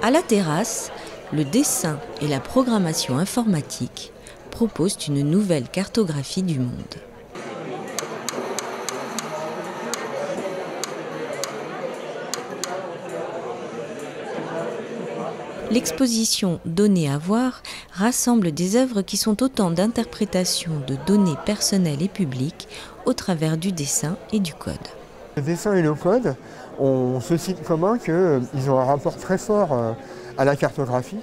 À la terrasse, le dessin et la programmation informatique proposent une nouvelle cartographie du monde. L'exposition Données à voir rassemble des œuvres qui sont autant d'interprétations de données personnelles et publiques au travers du dessin et du code. Le dessin et le code ont ceci de commun qu'ils ont un rapport très fort à la cartographie,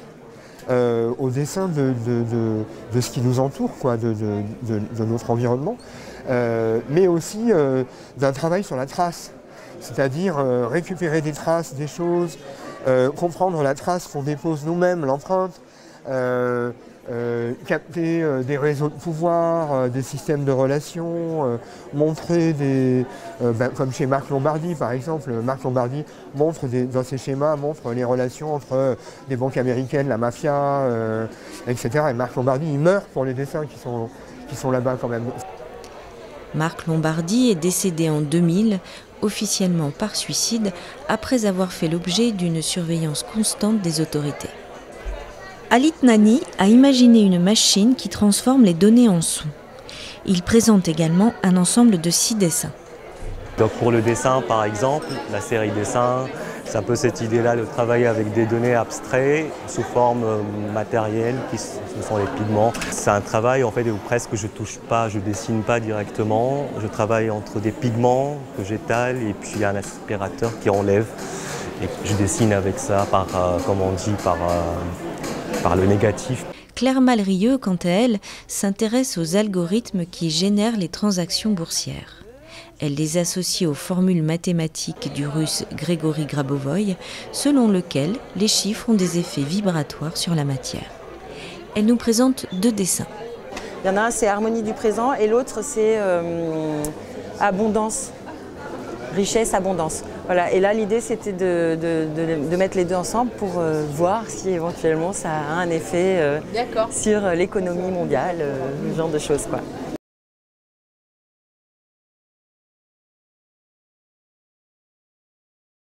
au dessin de ce qui nous entoure, quoi, de notre environnement, mais aussi d'un travail sur la trace, c'est-à-dire récupérer des traces, des choses, comprendre la trace qu'on dépose nous-mêmes, l'empreinte, capter des réseaux de pouvoir, des systèmes de relations, montrer comme chez Marc Lombardi par exemple. Marc Lombardi montre dans ses schémas montre les relations entre des banques américaines, la mafia, etc. Et Marc Lombardi il meurt pour les dessins qui sont là-bas quand même. Marc Lombardi est décédé en 2000, officiellement par suicide, après avoir fait l'objet d'une surveillance constante des autorités. Alit Nani a imaginé une machine qui transforme les données en sons. Il présente également un ensemble de 6 dessins. Donc pour le dessin, par exemple, la série dessin, c'est un peu cette idée-là de travailler avec des données abstraites sous forme matérielle, ce sont les pigments. C'est un travail en fait où presque je touche pas, je dessine pas directement. Je travaille entre des pigments que j'étale et puis un aspirateur qui enlève. Et je dessine avec ça comme on dit, par le négatif. Claire Malrieux, quant à elle, s'intéresse aux algorithmes qui génèrent les transactions boursières. Elle les associe aux formules mathématiques du russe Grégory Grabovoï, selon lequel les chiffres ont des effets vibratoires sur la matière. Elle nous présente 2 dessins. Il y en a un, c'est harmonie du présent, et l'autre, c'est abondance, richesse, abondance. Voilà. Et là, l'idée, c'était de mettre les deux ensemble pour voir si éventuellement ça a un effet sur l'économie mondiale, ce genre de choses, quoi.